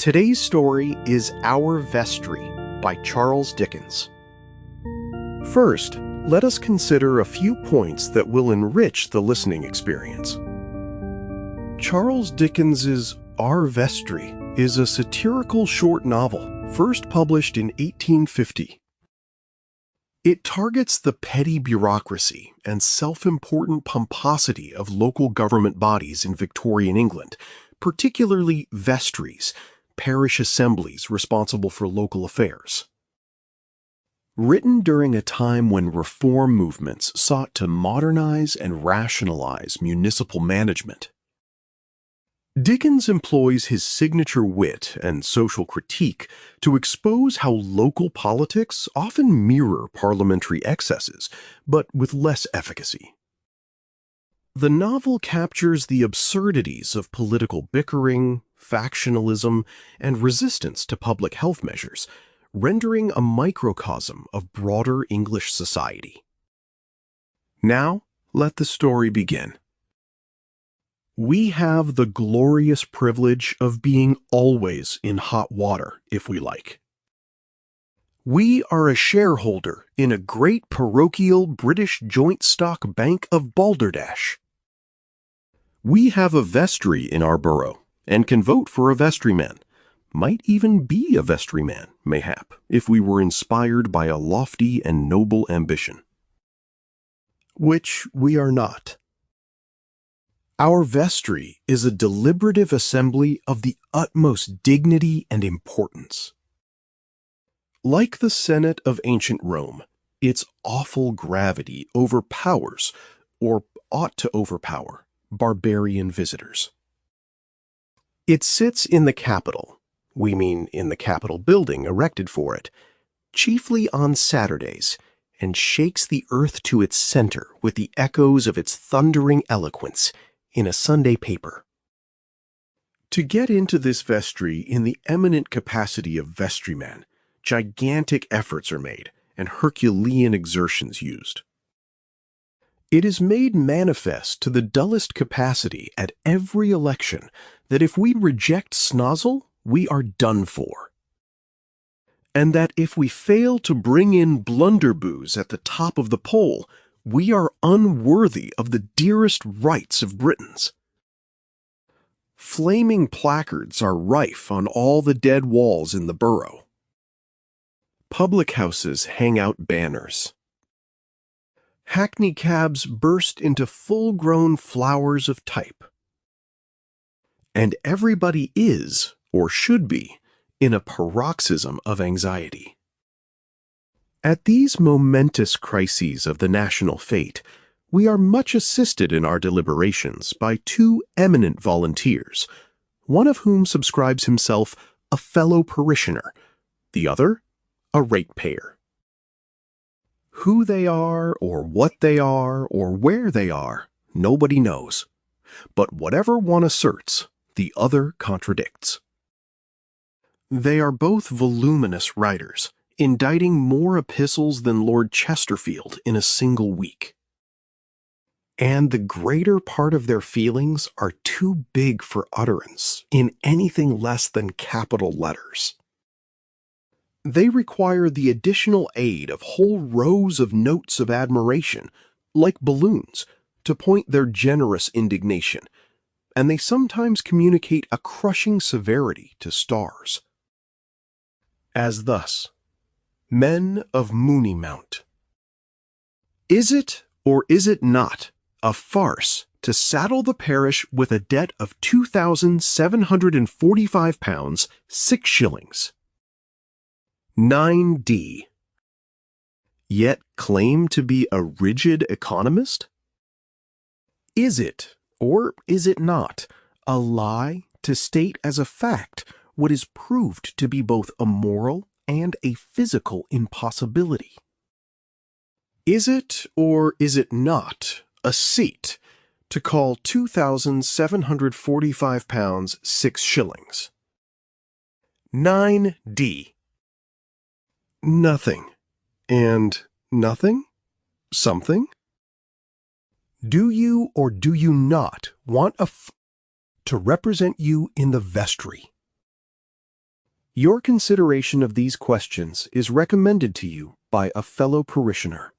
Today's story is Our Vestry by Charles Dickens. First, let us consider a few points that will enrich the listening experience. Charles Dickens's Our Vestry is a satirical short novel, first published in 1850. It targets the petty bureaucracy and self-important pomposity of local government bodies in Victorian England, particularly vestries, parish assemblies responsible for local affairs. Written during a time when reform movements sought to modernize and rationalize municipal management, Dickens employs his signature wit and social critique to expose how local politics often mirror parliamentary excesses, but with less efficacy. The novel captures the absurdities of political bickering, factionalism, and resistance to public health measures, rendering a microcosm of broader English society. Now, let the story begin. We have the glorious privilege of being always in hot water, if we like. We are a shareholder in a great parochial British joint stock bank of Balderdash. We have a vestry in our borough, and can vote for a vestryman. Might even be a vestryman, mayhap, if we were inspired by a lofty and noble ambition. Which we are not. Our vestry is a deliberative assembly of the utmost dignity and importance. Like the Senate of ancient Rome, its awful gravity overpowers, or ought to overpower, barbarian visitors. It sits in the Capitol, we mean in the Capitol building erected for it, chiefly on Saturdays, and shakes the earth to its center with the echoes of its thundering eloquence in a Sunday paper. To get into this vestry in the eminent capacity of vestryman, gigantic efforts are made and Herculean exertions used. It is made manifest to the dullest capacity at every election that if we reject Snozzle, we are done for. And that if we fail to bring in Blunderboos at the top of the poll, we are unworthy of the dearest rights of Britons. Flaming placards are rife on all the dead walls in the borough. Public houses hang out banners. Hackney cabs burst into full-grown flowers of type. And everybody is, or should be, in a paroxysm of anxiety. At these momentous crises of the national fate, we are much assisted in our deliberations by two eminent volunteers, one of whom subscribes himself a fellow parishioner, the other a ratepayer. Who they are, or what they are, or where they are, nobody knows. But whatever one asserts, the other contradicts. They are both voluminous writers, inditing more epistles than Lord Chesterfield in a single week. And the greater part of their feelings are too big for utterance in anything less than capital letters. They require the additional aid of whole rows of notes of admiration, like balloons, to point their generous indignation, and they sometimes communicate a crushing severity to stars. As thus, Men of Moonymount. Is it, or is it not, a farce to saddle the parish with a debt of £2,745, 6 shillings? 9d. Yet claim to be a rigid economist? Is it, or is it not, a lie to state as a fact what is proved to be both a moral and a physical impossibility? Is it, or is it not, a seat to call £2,745, 6 shillings? 9d. Nothing. And nothing? Something? Do you or do you not want to represent you in the vestry? Your consideration of these questions is recommended to you by a fellow parishioner.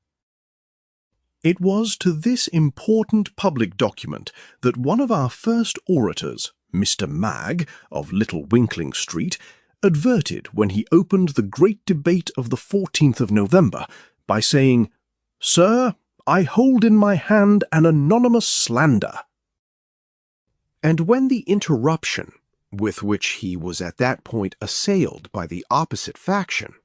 It was to this important public document that one of our first orators, Mr. Mag, of Little Winkling Street, adverted when he opened the great debate of the 14th of November by saying, "Sir, I hold in my hand an anonymous slander." And when the interruption, with which he was at that point assailed by the opposite faction,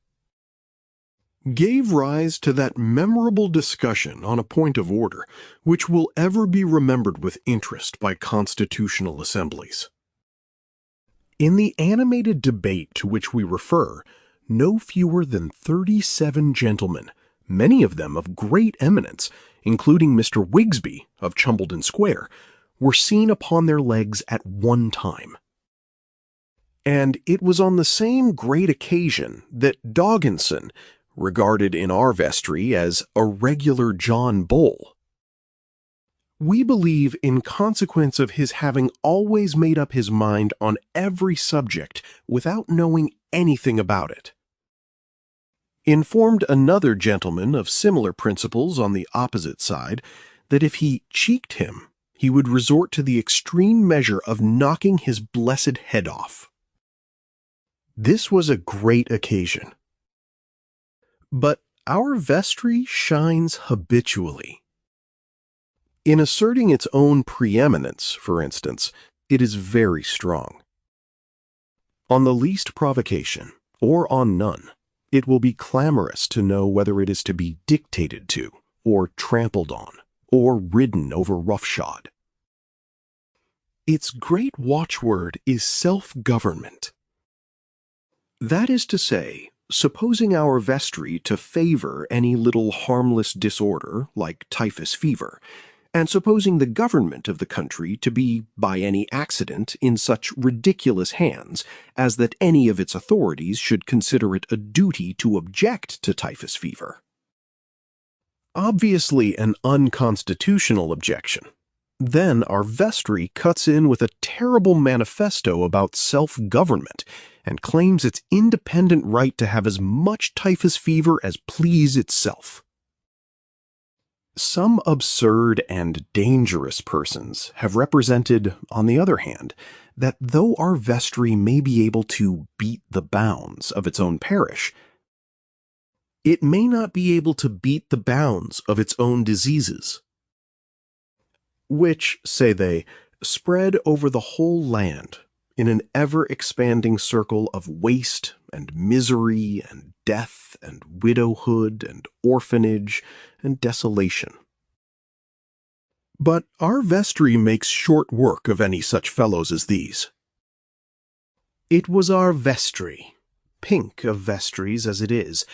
gave rise to that memorable discussion on a point of order which will ever be remembered with interest by constitutional assemblies. In the animated debate to which we refer, no fewer than 37 gentlemen, many of them of great eminence, including Mr. Wigsby of Chumbledon Square, were seen upon their legs at one time. And it was on the same great occasion that Dogginson, regarded in Our Vestry as a regular John Bull, we believe in consequence of his having always made up his mind on every subject without knowing anything about it, informed another gentleman of similar principles on the opposite side that if he cheeked him, he would resort to the extreme measure of knocking his blessed head off. This was a great occasion. But Our Vestry shines habitually. In asserting its own preeminence, for instance, it is very strong. On the least provocation, or on none, it will be clamorous to know whether it is to be dictated to, or trampled on, or ridden over roughshod. Its great watchword is self-government. That is to say, supposing Our Vestry to favor any little harmless disorder like typhus fever, and supposing the government of the country to be, by any accident, in such ridiculous hands as that any of its authorities should consider it a duty to object to typhus fever. Obviously an unconstitutional objection. Then Our Vestry cuts in with a terrible manifesto about self-government and claims its independent right to have as much typhus fever as please itself. Some absurd and dangerous persons have represented, on the other hand, that though Our Vestry may be able to beat the bounds of its own parish, it may not be able to beat the bounds of its own diseases, which, say they, spread over the whole land in an ever-expanding circle of waste and misery and death and widowhood and orphanage and desolation. But Our Vestry makes short work of any such fellows as these. It was Our Vestry, pink of vestries as it is,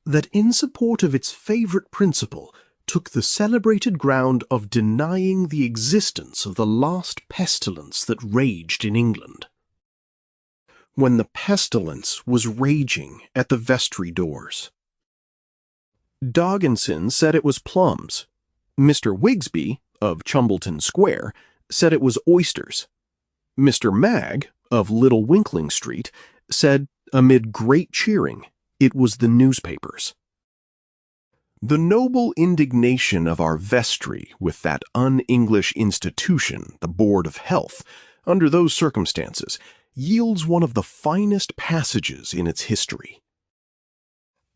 that in support of its favorite principle took the celebrated ground of denying the existence of the last pestilence that raged in England. When the pestilence was raging at the vestry doors, Dogginson said it was plums. Mr. Wigsby, of Chumbledon Square, said it was oysters. Mr. Mag, of Little Winkling Street, said, amid great cheering, it was the newspapers. The noble indignation of Our Vestry with that un-English institution, the Board of Health, under those circumstances, yields one of the finest passages in its history.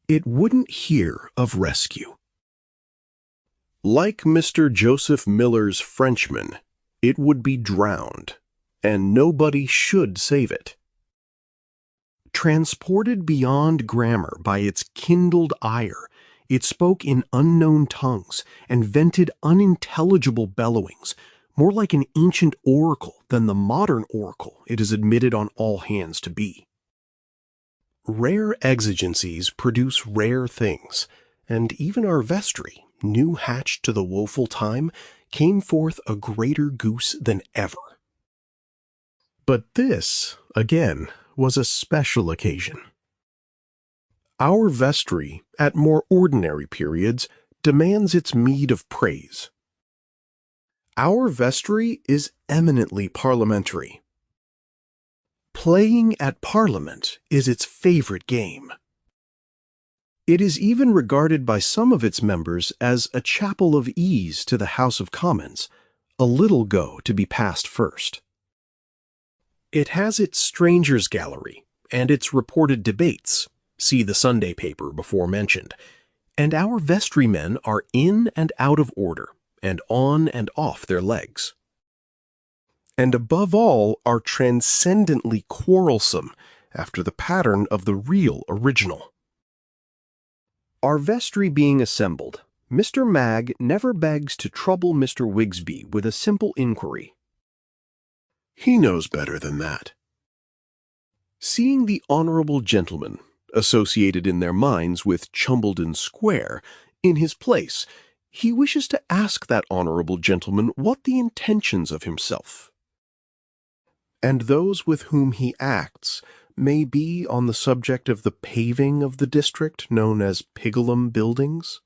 It wouldn't hear of rescue. Like Mr. Joseph Miller's Frenchman, it would be drowned, and nobody should save it. Transported beyond grammar by its kindled ire, it spoke in unknown tongues and vented unintelligible bellowings, more like an ancient oracle than the modern oracle it is admitted on all hands to be. Rare exigencies produce rare things, and even Our Vestry, new hatched to the woeful time, came forth a greater goose than ever. But this, again, was a special occasion. Our Vestry, at more ordinary periods, demands its meed of praise. Our Vestry is eminently parliamentary. Playing at Parliament is its favorite game. It is even regarded by some of its members as a chapel of ease to the House of Commons, a little go to be passed first. It has its strangers' gallery and its reported debates, see the Sunday paper before mentioned, and our vestrymen are in and out of order, and on and off their legs. And above all are transcendently quarrelsome after the pattern of the real original. Our vestry being assembled, Mr. Mag never begs to trouble Mr. Wigsby with a simple inquiry. He knows better than that. Seeing the honorable gentleman, associated in their minds with Chumbledon Square, in his place, he wishes to ask that honorable gentleman what the intentions of himself and those with whom he acts may be on the subject of the paving of the district known as Pigleham Buildings.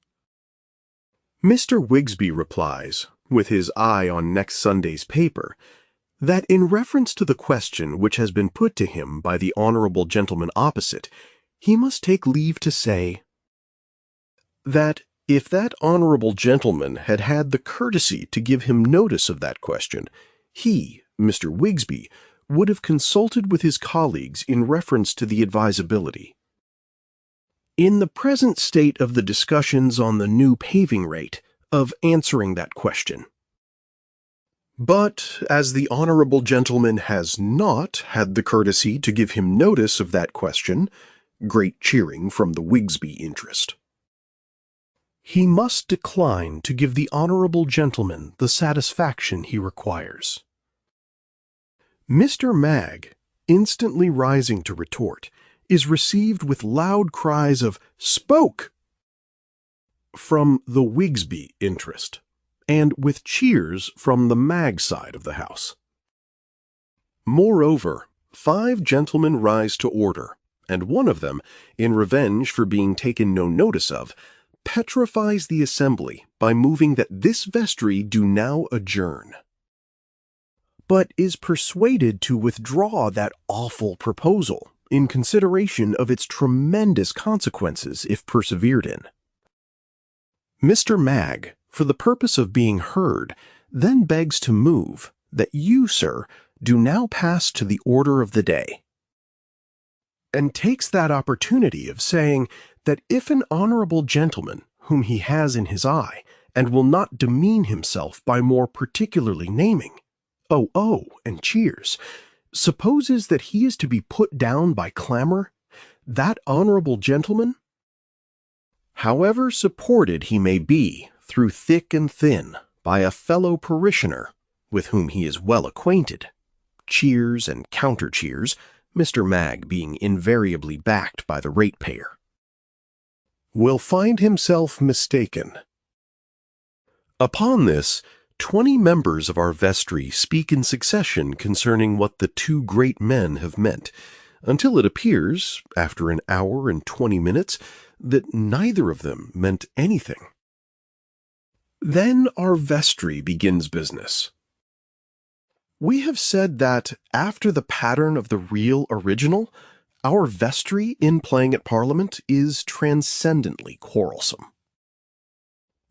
Mr. Wigsby replies, with his eye on next Sunday's paper, that in reference to the question which has been put to him by the honorable gentleman opposite, he must take leave to say that if that honorable gentleman had had the courtesy to give him notice of that question, he, Mr. Wigsby, would have consulted with his colleagues in reference to the advisability. In the present state of the discussions on the new paving rate, of answering that question. But as the honorable gentleman has not had the courtesy to give him notice of that question, great cheering from the Wigsby interest, he must decline to give the honorable gentleman the satisfaction he requires. Mr. Mag, instantly rising to retort, is received with loud cries of "Spoke!" from the Wigsby interest, and with cheers from the Mag side of the house. Moreover, 5 gentlemen rise to order, and one of them, in revenge for being taken no notice of, petrifies the assembly by moving that this vestry do now adjourn, but is persuaded to withdraw that awful proposal in consideration of its tremendous consequences if persevered in. Mr. Mag, for the purpose of being heard, then begs to move that you, sir, do now pass to the order of the day, and takes that opportunity of saying that if an honorable gentleman, whom he has in his eye, and will not demean himself by more particularly naming, oh, and cheers, supposes that he is to be put down by clamor, that honorable gentleman, however supported he may be through thick and thin by a fellow parishioner with whom he is well acquainted, cheers and counter-cheers, Mr. Mag being invariably backed by the ratepayer, will find himself mistaken. Upon this, 20 members of our vestry speak in succession concerning what the 2 great men have meant, until it appears, after an hour and 20 minutes, that neither of them meant anything. Then our vestry begins business. We have said that, after the pattern of the real original, our vestry in playing at Parliament is transcendently quarrelsome.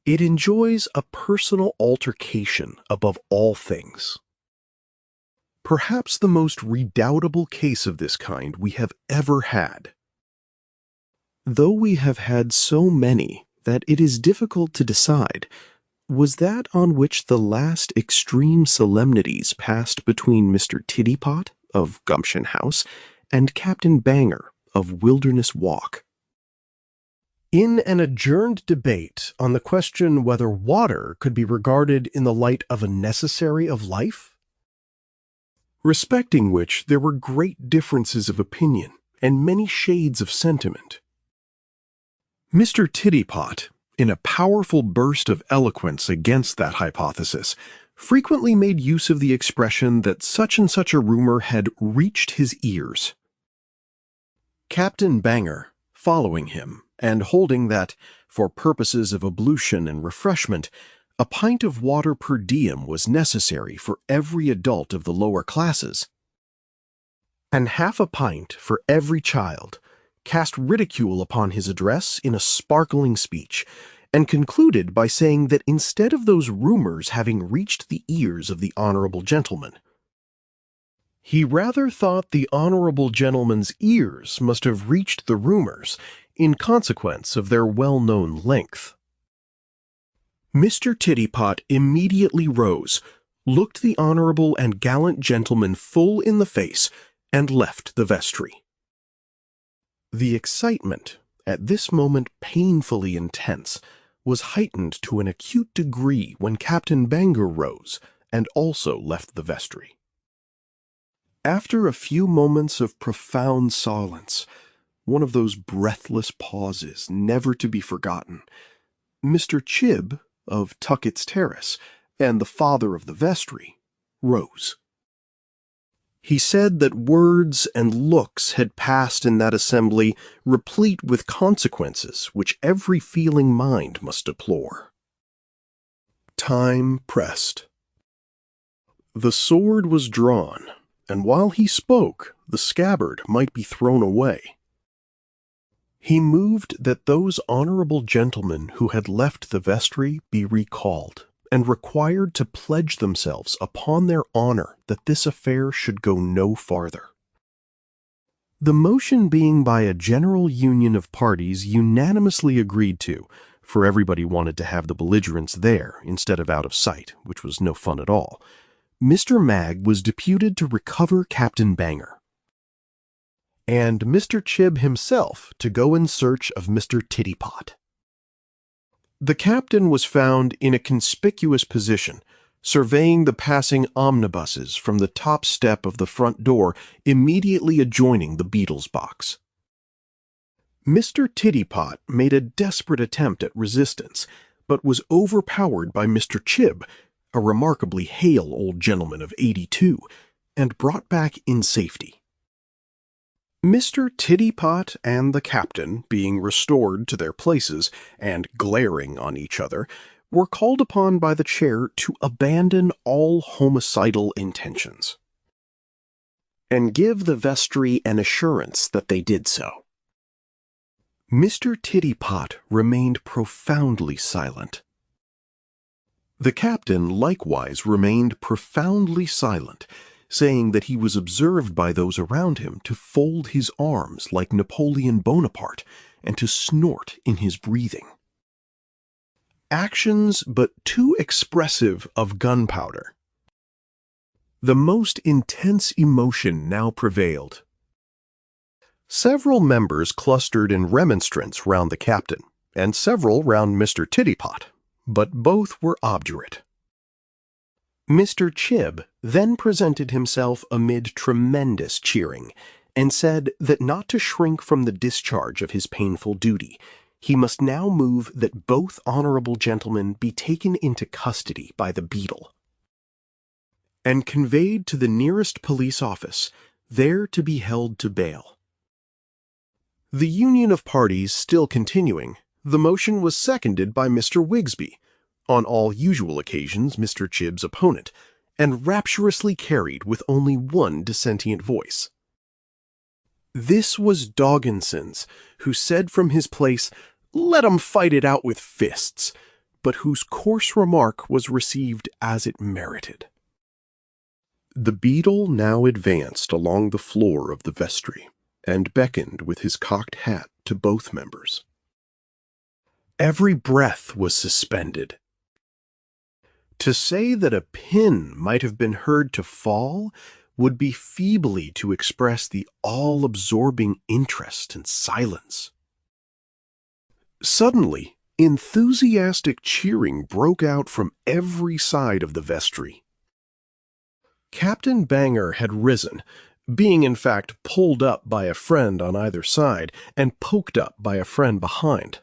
It enjoys a personal altercation above all things. Perhaps the most redoubtable case of this kind we have ever had. Though we have had so many that it is difficult to decide, was that on which the last extreme solemnities passed between Mr. Tiddypot of Gumption House and Captain Banger of Wilderness Walk. In an adjourned debate on the question whether water could be regarded in the light of a necessary of life, respecting which there were great differences of opinion and many shades of sentiment, Mr. Tiddypot, in a powerful burst of eloquence against that hypothesis, frequently made use of the expression that such and such a rumor had reached his ears. Captain Banger, following him, and holding that, for purposes of ablution and refreshment, a pint of water per diem was necessary for every adult of the lower classes, and half a pint for every child, cast ridicule upon his address in a sparkling speech, and concluded by saying that instead of those rumors having reached the ears of the honorable gentleman, he rather thought the honorable gentleman's ears must have reached the rumors in consequence of their well-known length. Mr. Tittypot immediately rose, looked the honorable and gallant gentleman full in the face, and left the vestry. The excitement, at this moment painfully intense, was heightened to an acute degree when Captain Banger rose and also left the vestry. After a few moments of profound silence, one of those breathless pauses never to be forgotten, Mr. Chibb of Tuckett's Terrace and the father of the vestry rose. He said that words and looks had passed in that assembly replete with consequences which every feeling mind must deplore. Time pressed. The sword was drawn, and while he spoke, the scabbard might be thrown away. He moved that those honorable gentlemen who had left the vestry be recalled, and required to pledge themselves upon their honor that this affair should go no farther. The motion being by a general union of parties unanimously agreed to, for everybody wanted to have the belligerents there instead of out of sight, which was no fun at all, Mr. Magg was deputed to recover Captain Banger, and Mr. Chibb himself to go in search of Mr. Tittypot. The captain was found in a conspicuous position, surveying the passing omnibuses from the top step of the front door immediately adjoining the beadle's box. Mr. Tittypot made a desperate attempt at resistance, but was overpowered by Mr. Chibb, a remarkably hale old gentleman of 82, and brought back in safety. Mr. Tittypot and the captain, being restored to their places and glaring on each other, were called upon by the chair to abandon all homicidal intentions, and give the vestry an assurance that they did so. Mr. Tittypot remained profoundly silent. The captain likewise remained profoundly silent, saying that he was observed by those around him to fold his arms like Napoleon Bonaparte and to snort in his breathing. Actions but too expressive of gunpowder. The most intense emotion now prevailed. Several members clustered in remonstrance round the captain, and several round Mr. Tittypot, but both were obdurate. Mr. Chibb then presented himself amid tremendous cheering, and said that not to shrink from the discharge of his painful duty, he must now move that both honorable gentlemen be taken into custody by the beadle, and conveyed to the nearest police office, there to be held to bail. The union of parties still continuing, the motion was seconded by Mr. Wigsby, on all usual occasions Mr. Chibb's opponent, and rapturously carried with only one dissentient voice. This was Dogginson's, who said from his place, "Let 'em fight it out with fists," but whose coarse remark was received as it merited. The beadle now advanced along the floor of the vestry, and beckoned with his cocked hat to both members. Every breath was suspended. To say that a pin might have been heard to fall would be feebly to express the all-absorbing interest and silence. Suddenly, enthusiastic cheering broke out from every side of the vestry. Captain Banger had risen, being in fact pulled up by a friend on either side and poked up by a friend behind.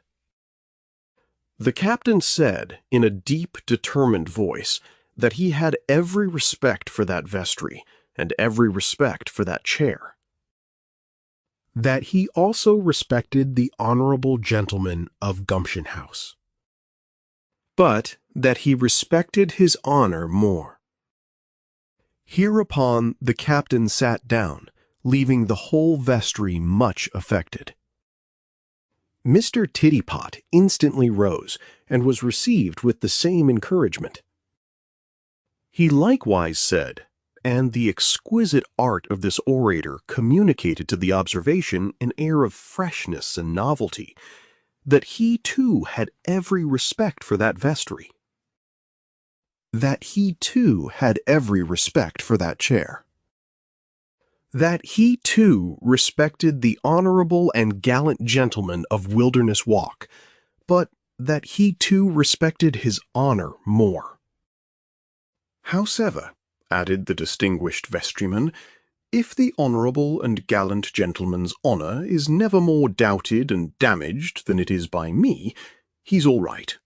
The captain said, in a deep, determined voice, that he had every respect for that vestry, and every respect for that chair. That he also respected the honorable gentleman of Gumption House, but that he respected his honor more. Hereupon the captain sat down, leaving the whole vestry much affected. Mr. Tittypot instantly rose and was received with the same encouragement. He likewise said, and the exquisite art of this orator communicated to the observation an air of freshness and novelty, that he too had every respect for that vestry. That he too had every respect for that chair. That he too respected the honorable and gallant gentleman of Wilderness Walk, but that he too respected his honor more. Howsever, added the distinguished vestryman, if the honourable and gallant gentleman's honour is never more doubted and damaged than it is by me, he's all right.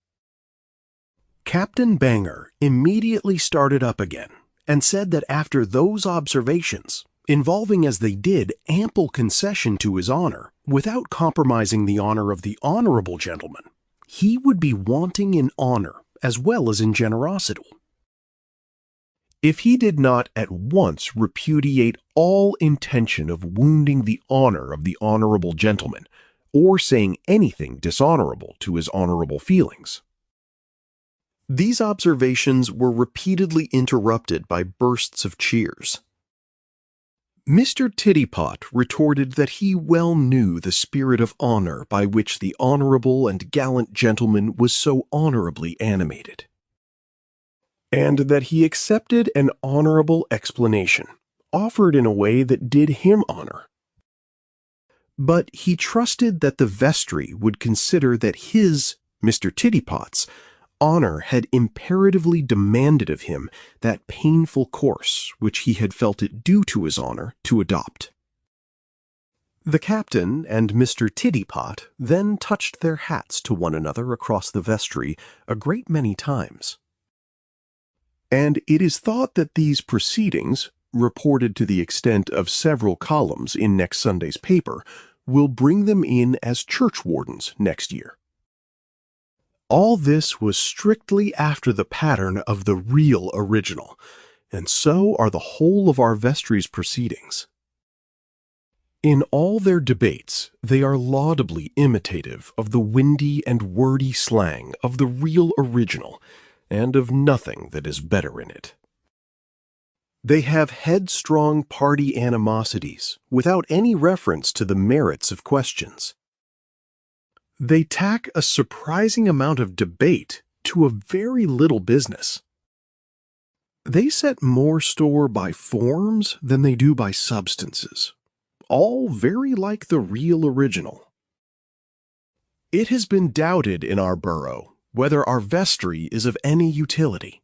Captain Banger immediately started up again, and said that after those observations, involving as they did ample concession to his honour, without compromising the honour of the honourable gentleman, he would be wanting in honour as well as in generosity, if he did not at once repudiate all intention of wounding the honour of the honourable gentleman, or saying anything dishonourable to his honourable feelings. These observations were repeatedly interrupted by bursts of cheers. Mr. Tittypot retorted that he well knew the spirit of honour by which the honourable and gallant gentleman was so honourably animated, and that he accepted an honourable explanation, offered in a way that did him honour. But he trusted that the vestry would consider that his, Mr. Tittypot's, honour had imperatively demanded of him that painful course which he had felt it due to his honour to adopt. The captain and Mr. Tittypot then touched their hats to one another across the vestry a great many times. And it is thought that these proceedings, reported to the extent of several columns in next Sunday's paper, will bring them in as churchwardens next year. All this was strictly after the pattern of the real original, and so are the whole of our vestry's proceedings. In all their debates, they are laudably imitative of the windy and wordy slang of the real original, and of nothing that is better in it. They have headstrong party animosities, without any reference to the merits of questions. They tack a surprising amount of debate to a very little business. They set more store by forms than they do by substances, all very like the real original. It has been doubted in our borough whether our vestry is of any utility.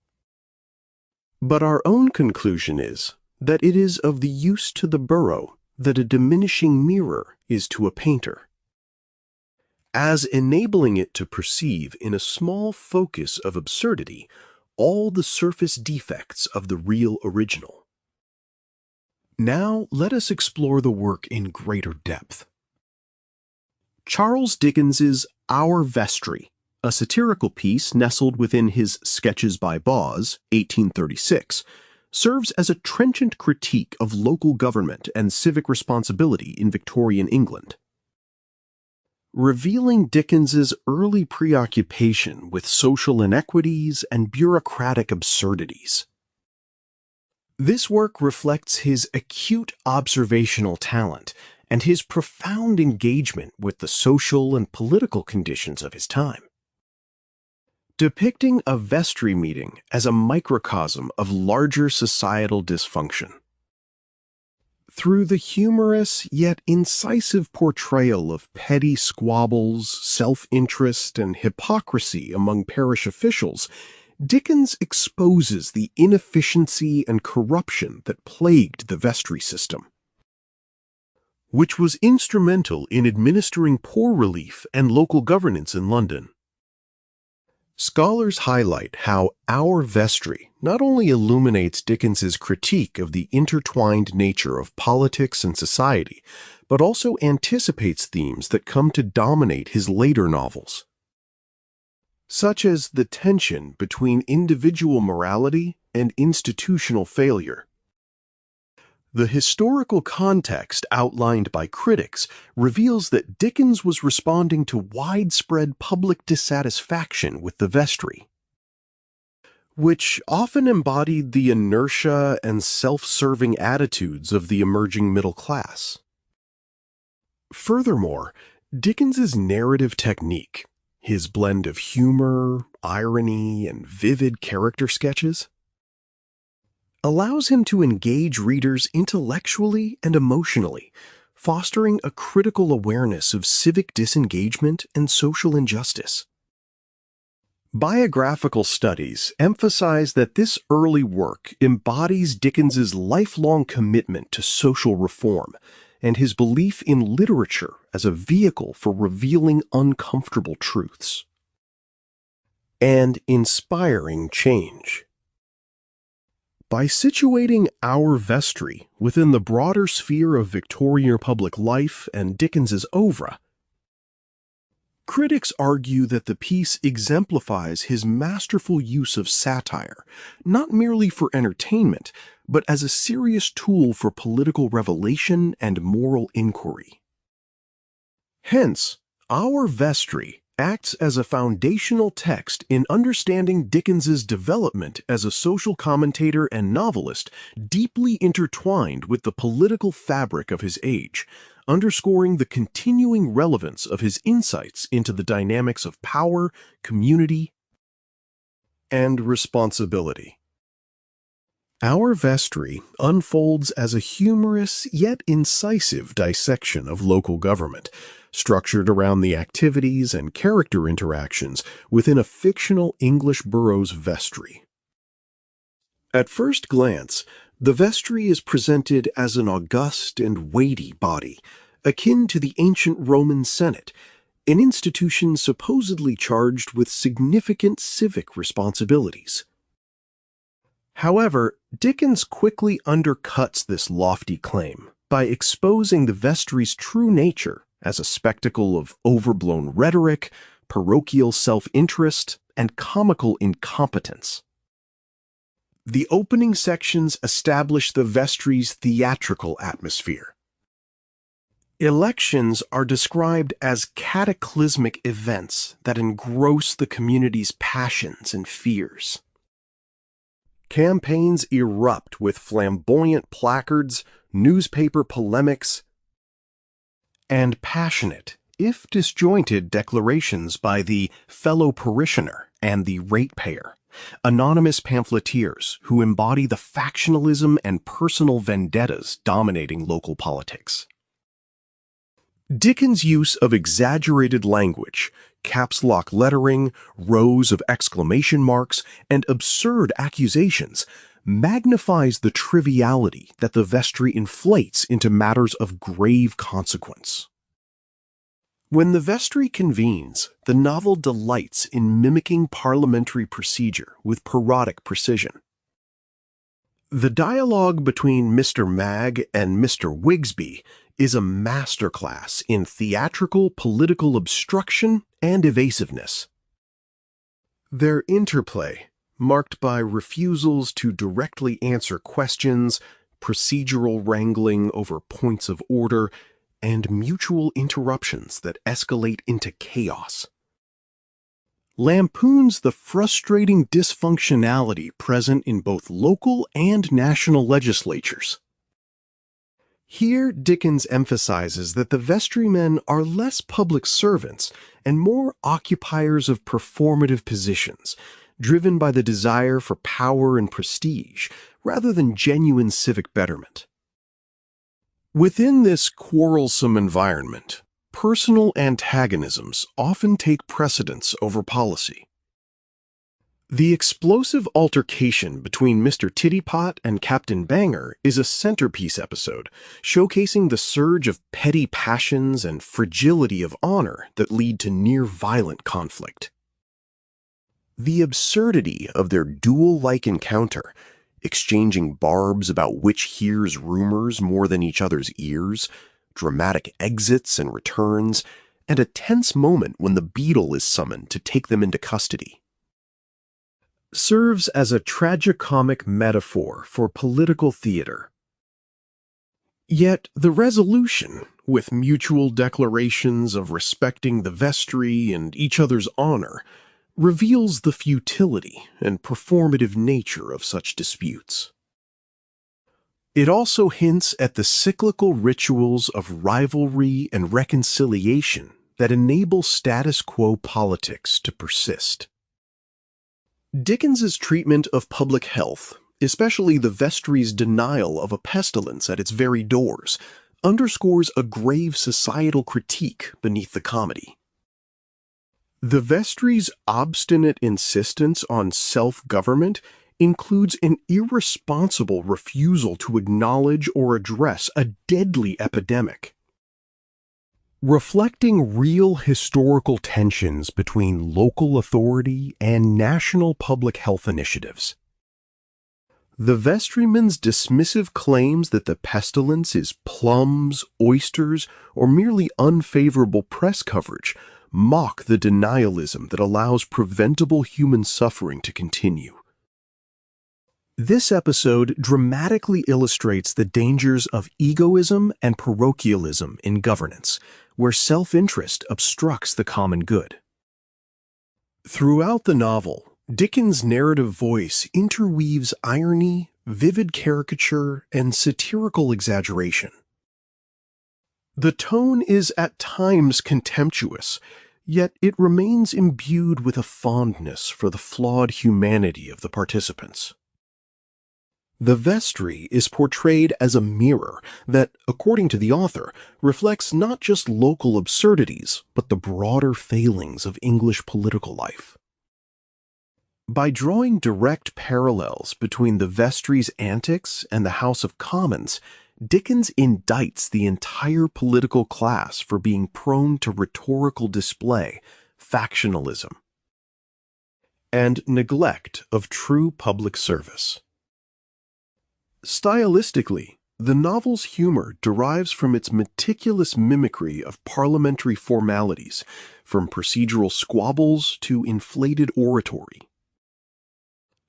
But our own conclusion is that it is of the use to the borough that a diminishing mirror is to a painter, as enabling it to perceive in a small focus of absurdity all the surface defects of the real original. Now let us explore the work in greater depth. Charles Dickens's Our Vestry, a satirical piece nestled within his Sketches by Boz, 1836, serves as a trenchant critique of local government and civic responsibility in Victorian England, revealing Dickens's early preoccupation with social inequities and bureaucratic absurdities. This work reflects his acute observational talent and his profound engagement with the social and political conditions of his time, depicting a vestry meeting as a microcosm of larger societal dysfunction. Through the humorous yet incisive portrayal of petty squabbles, self-interest, and hypocrisy among parish officials, Dickens exposes the inefficiency and corruption that plagued the vestry system, which was instrumental in administering poor relief and local governance in London. Scholars highlight how Our Vestry not only illuminates Dickens's critique of the intertwined nature of politics and society, but also anticipates themes that come to dominate his later novels, such as the tension between individual morality and institutional failure, The historical context outlined by critics reveals that Dickens was responding to widespread public dissatisfaction with the vestry, which often embodied the inertia and self-serving attitudes of the emerging middle class. Furthermore, Dickens's narrative technique, his blend of humor, irony, and vivid character sketches, allows him to engage readers intellectually and emotionally, fostering a critical awareness of civic disengagement and social injustice. Biographical studies emphasize that this early work embodies Dickens's lifelong commitment to social reform and his belief in literature as a vehicle for revealing uncomfortable truths and inspiring change. By situating Our Vestry within the broader sphere of Victorian public life and Dickens's oeuvre, critics argue that the piece exemplifies his masterful use of satire, not merely for entertainment, but as a serious tool for political revelation and moral inquiry. Hence, Our Vestry acts as a foundational text in understanding Dickens's development as a social commentator and novelist, deeply intertwined with the political fabric of his age, underscoring the continuing relevance of his insights into the dynamics of power, community, and responsibility. Our Vestry unfolds as a humorous yet incisive dissection of local government, structured around the activities and character interactions within a fictional English borough's vestry. At first glance, the vestry is presented as an august and weighty body, akin to the ancient Roman Senate, an institution supposedly charged with significant civic responsibilities. However, Dickens quickly undercuts this lofty claim by exposing the vestry's true nature as a spectacle of overblown rhetoric, parochial self-interest, and comical incompetence. The opening sections establish the vestry's theatrical atmosphere. Elections are described as cataclysmic events that engross the community's passions and fears. Campaigns erupt with flamboyant placards, newspaper polemics, and passionate, if disjointed, declarations by the fellow parishioner and the ratepayer, anonymous pamphleteers who embody the factionalism and personal vendettas dominating local politics. Dickens' use of exaggerated language, caps lock lettering, rows of exclamation marks, and absurd accusations magnifies the triviality that the vestry inflates into matters of grave consequence. When the vestry convenes, the novel delights in mimicking parliamentary procedure with parodic precision. The dialogue between Mr. Magg and Mr. Wigsby is a masterclass in theatrical political obstruction and evasiveness. Their interplay, marked by refusals to directly answer questions, procedural wrangling over points of order, and mutual interruptions that escalate into chaos, lampoons the frustrating dysfunctionality present in both local and national legislatures. Here, Dickens emphasizes that the vestrymen are less public servants and more occupiers of performative positions, driven by the desire for power and prestige, rather than genuine civic betterment. Within this quarrelsome environment, personal antagonisms often take precedence over policy. The explosive altercation between Mr. Tittypot and Captain Banger is a centerpiece episode, showcasing the surge of petty passions and fragility of honor that lead to near-violent conflict. The absurdity of their duel-like encounter, exchanging barbs about which hears rumors more than each other's ears, dramatic exits and returns, and a tense moment when the beadle is summoned to take them into custody, serves as a tragicomic metaphor for political theater. Yet the resolution, with mutual declarations of respecting the vestry and each other's honor, reveals the futility and performative nature of such disputes. It also hints at the cyclical rituals of rivalry and reconciliation that enable status quo politics to persist. Dickens's treatment of public health, especially the vestry's denial of a pestilence at its very doors, underscores a grave societal critique beneath the comedy. The vestry's obstinate insistence on self-government includes an irresponsible refusal to acknowledge or address a deadly epidemic. Reflecting real historical tensions between local authority and national public health initiatives. The vestryman's dismissive claims that the pestilence is plums, oysters, or merely unfavorable press coverage mock the denialism that allows preventable human suffering to continue. This episode dramatically illustrates the dangers of egoism and parochialism in governance, where self-interest obstructs the common good. Throughout the novel, Dickens' narrative voice interweaves irony, vivid caricature, and satirical exaggeration. The tone is at times contemptuous, yet it remains imbued with a fondness for the flawed humanity of the participants. The vestry is portrayed as a mirror that, according to the author, reflects not just local absurdities, but the broader failings of English political life. By drawing direct parallels between the vestry's antics and the House of Commons, Dickens indicts the entire political class for being prone to rhetorical display, factionalism, and neglect of true public service. Stylistically, the novel's humor derives from its meticulous mimicry of parliamentary formalities, from procedural squabbles to inflated oratory.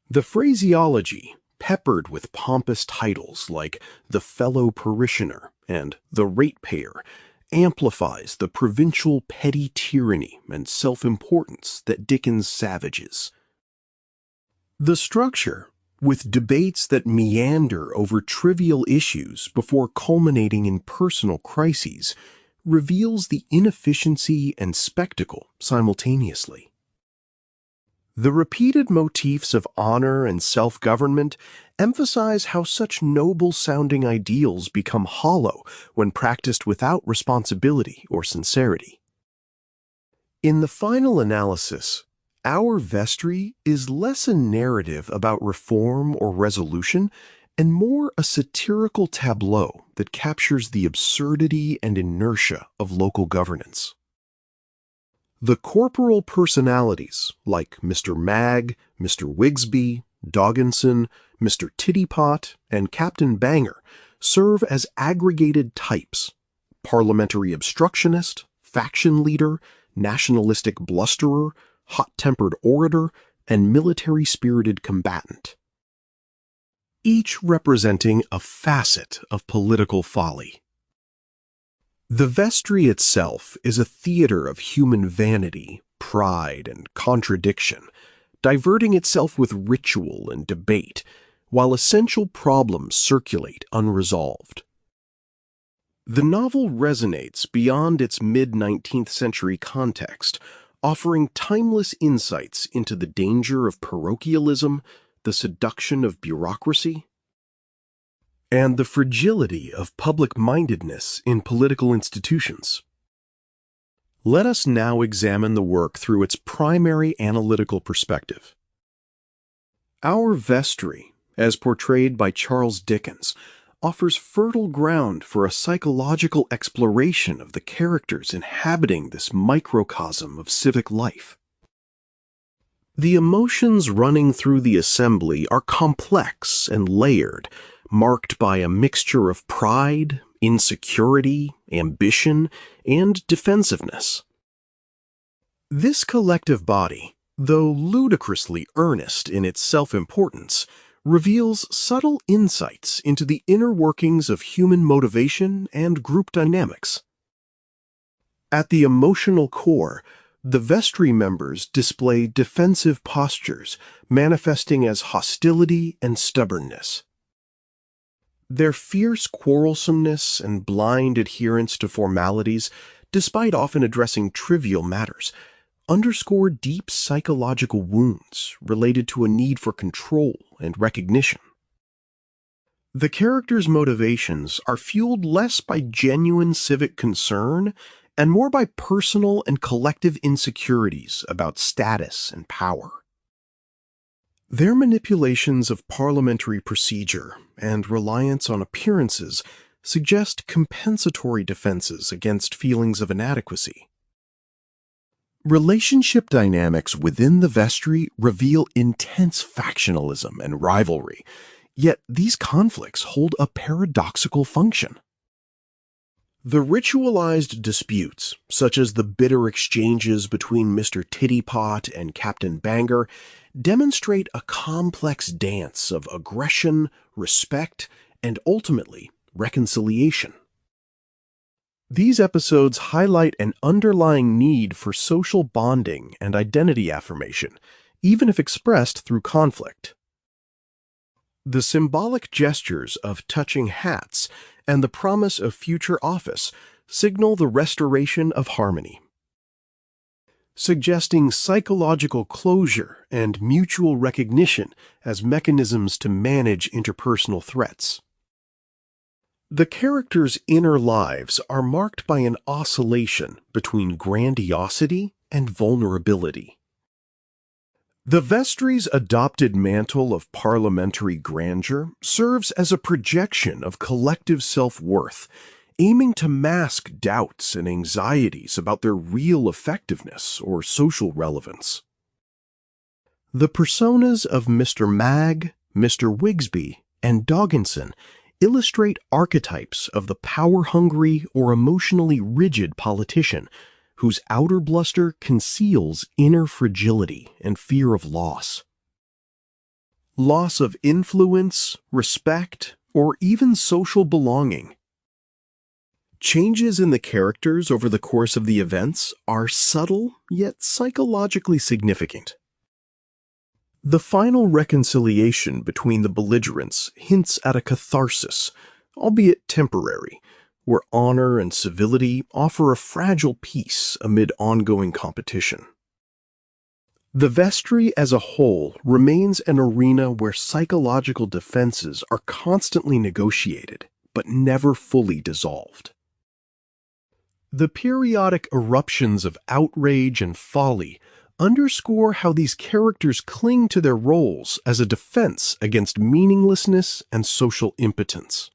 The phraseology, peppered with pompous titles like the fellow parishioner and the ratepayer, amplifies the provincial petty tyranny and self-importance that Dickens savages. The structure, with debates that meander over trivial issues before culminating in personal crises, reveals the inefficiency and spectacle simultaneously. The repeated motifs of honor and self-government emphasize how such noble-sounding ideals become hollow when practiced without responsibility or sincerity. In the final analysis, Our Vestry is less a narrative about reform or resolution and more a satirical tableau that captures the absurdity and inertia of local governance. The corporal personalities, like Mr. Magg, Mr. Wigsby, Dogginson, Mr. Tittypot, and Captain Banger, serve as aggregated types: parliamentary obstructionist, faction leader, nationalistic blusterer, hot-tempered orator, and military-spirited combatant, each representing a facet of political folly. The vestry itself is a theater of human vanity, pride, and contradiction, diverting itself with ritual and debate, while essential problems circulate unresolved. The novel resonates beyond its mid-19th century context, offering timeless insights into the danger of parochialism, the seduction of bureaucracy, and the fragility of public-mindedness in political institutions. Let us now examine the work through its primary analytical perspective. Our Vestry, as portrayed by Charles Dickens, offers fertile ground for a psychological exploration of the characters inhabiting this microcosm of civic life. The emotions running through the assembly are complex and layered, marked by a mixture of pride, insecurity, ambition, and defensiveness. This collective body, though ludicrously earnest in its self-importance, reveals subtle insights into the inner workings of human motivation and group dynamics. At the emotional core, the vestry members display defensive postures, manifesting as hostility and stubbornness. Their fierce quarrelsomeness and blind adherence to formalities, despite often addressing trivial matters, underscore deep psychological wounds related to a need for control and recognition. The characters' motivations are fueled less by genuine civic concern and more by personal and collective insecurities about status and power. Their manipulations of parliamentary procedure and reliance on appearances suggest compensatory defenses against feelings of inadequacy. Relationship dynamics within the vestry reveal intense factionalism and rivalry, yet these conflicts hold a paradoxical function. The ritualized disputes, such as the bitter exchanges between Mr. Tittypot and Captain Banger, demonstrate a complex dance of aggression, respect, and ultimately, reconciliation. These episodes highlight an underlying need for social bonding and identity affirmation, even if expressed through conflict. The symbolic gestures of touching hats and the promise of future office signal the restoration of harmony, suggesting psychological closure and mutual recognition as mechanisms to manage interpersonal threats. The characters' inner lives are marked by an oscillation between grandiosity and vulnerability. The vestry's adopted mantle of parliamentary grandeur serves as a projection of collective self-worth, aiming to mask doubts and anxieties about their real effectiveness or social relevance. The personas of Mr. Mag, Mr. Wigsby, and Dogginson illustrate archetypes of the power-hungry or emotionally rigid politician whose outer bluster conceals inner fragility and fear of loss. Loss of influence, respect, or even social belonging. Changes in the characters over the course of the events are subtle yet psychologically significant. The final reconciliation between the belligerents hints at a catharsis, albeit temporary, where honor and civility offer a fragile peace amid ongoing competition. The vestry as a whole remains an arena where psychological defenses are constantly negotiated, but never fully dissolved. The periodic eruptions of outrage and folly underscore how these characters cling to their roles as a defense against meaninglessness and social impotence.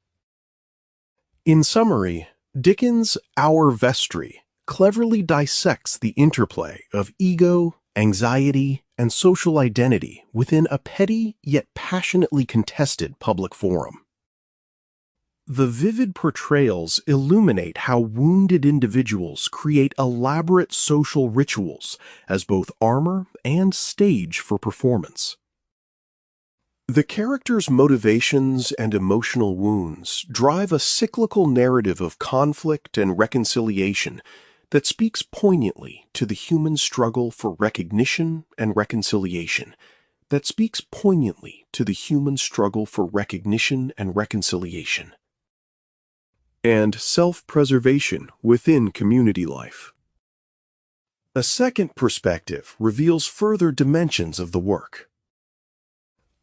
In summary, Dickens' Our Vestry cleverly dissects the interplay of ego, anxiety, and social identity within a petty yet passionately contested public forum. The vivid portrayals illuminate how wounded individuals create elaborate social rituals as both armor and stage for performance. The characters' motivations and emotional wounds drive a cyclical narrative of conflict and reconciliation that speaks poignantly to the human struggle for recognition and reconciliation. And self-preservation within community life. A second perspective reveals further dimensions of the work.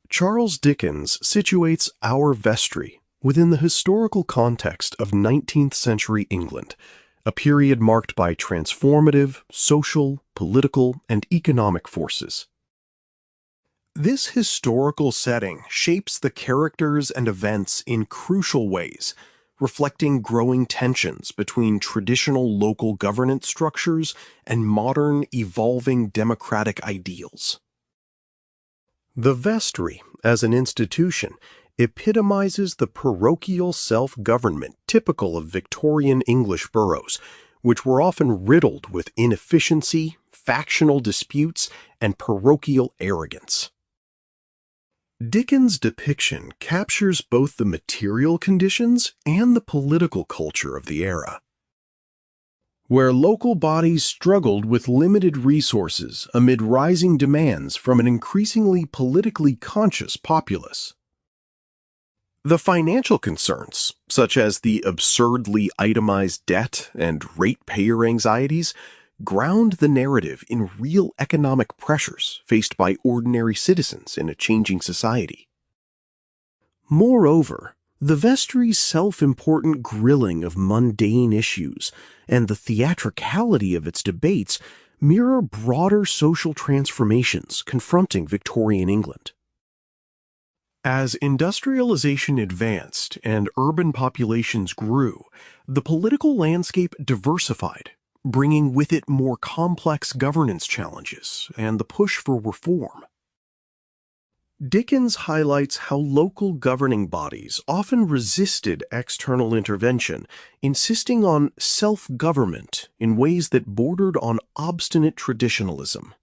Charles Dickens situates Our Vestry within the historical context of 19th century England, a period marked by transformative, social, political, and economic forces. This historical setting shapes the characters and events in crucial ways, reflecting growing tensions between traditional local governance structures and modern, evolving democratic ideals. The vestry, as an institution, epitomizes the parochial self-government typical of Victorian English boroughs, which were often riddled with inefficiency, factional disputes, and parochial arrogance. Dickens' depiction captures both the material conditions and the political culture of the era. Where local bodies struggled with limited resources amid rising demands from an increasingly politically conscious populace. The financial concerns, such as the absurdly itemized debt and ratepayer anxieties, ground the narrative in real economic pressures faced by ordinary citizens in a changing society. Moreover, the vestry's self-important grilling of mundane issues and the theatricality of its debates mirror broader social transformations confronting Victorian England. As industrialization advanced and urban populations grew, the political landscape diversified, bringing with it more complex governance challenges and the push for reform. Dickens highlights how local governing bodies often resisted external intervention, insisting on self-government in ways that bordered on obstinate traditionalism.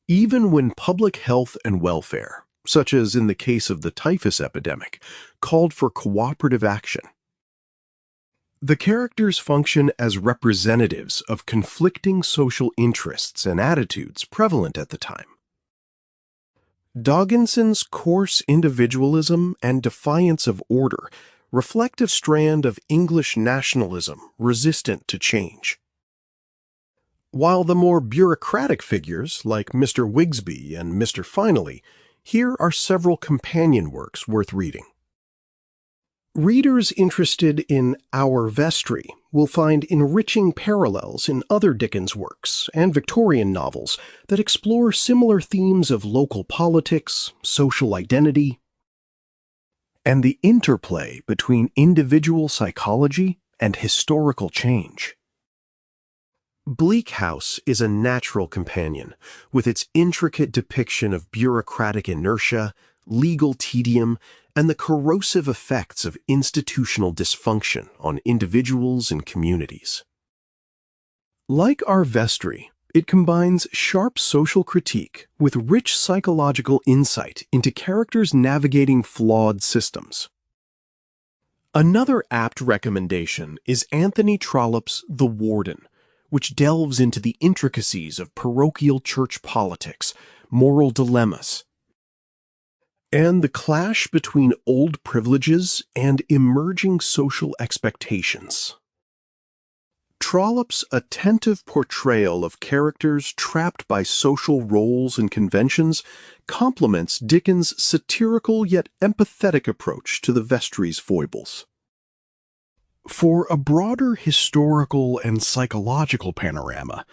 Even when public health and welfare, such as in the case of the typhus epidemic, called for cooperative action, the characters function as representatives of conflicting social interests and attitudes prevalent at the time. Dogginson's coarse individualism and defiance of order reflect a strand of English nationalism resistant to change. While the more bureaucratic figures, like Mr. Wigsby and Mr. Finally, here are several companion works worth reading. Readers interested in Our Vestry will find enriching parallels in other Dickens works and Victorian novels that explore similar themes of local politics, social identity, and the interplay between individual psychology and historical change. Bleak House is a natural companion, with its intricate depiction of bureaucratic inertia, legal tedium, and the corrosive effects of institutional dysfunction on individuals and communities. Like Our Vestry, it combines sharp social critique with rich psychological insight into characters navigating flawed systems. Another apt recommendation is Anthony Trollope's The Warden, which delves into the intricacies of parochial church politics, moral dilemmas, and the clash between old privileges and emerging social expectations. Trollope's attentive portrayal of characters trapped by social roles and conventions complements Dickens' satirical yet empathetic approach to the vestry's foibles. For a broader historical and psychological panorama,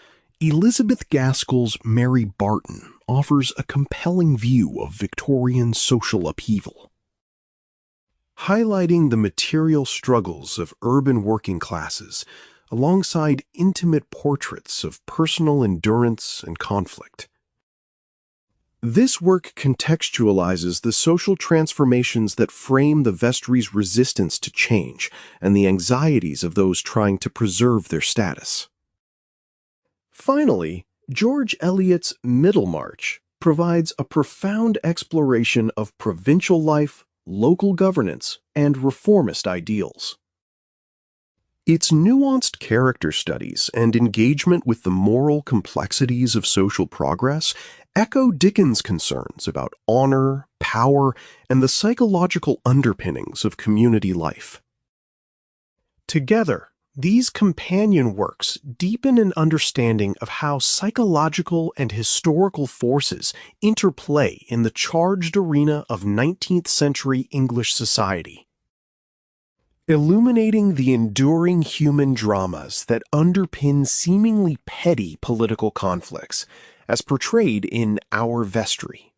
Elizabeth Gaskell's Mary Barton offers a compelling view of Victorian social upheaval. Highlighting the material struggles of urban working classes alongside intimate portraits of personal endurance and conflict. This work contextualizes the social transformations that frame the vestry's resistance to change and the anxieties of those trying to preserve their status. Finally, George Eliot's Middlemarch provides a profound exploration of provincial life, local governance, and reformist ideals. Its nuanced character studies and engagement with the moral complexities of social progress echo Dickens' concerns about honor, power, and the psychological underpinnings of community life. Together, these companion works deepen an understanding of how psychological and historical forces interplay in the charged arena of 19th century English society, illuminating the enduring human dramas that underpin seemingly petty political conflicts, as portrayed in Our Vestry.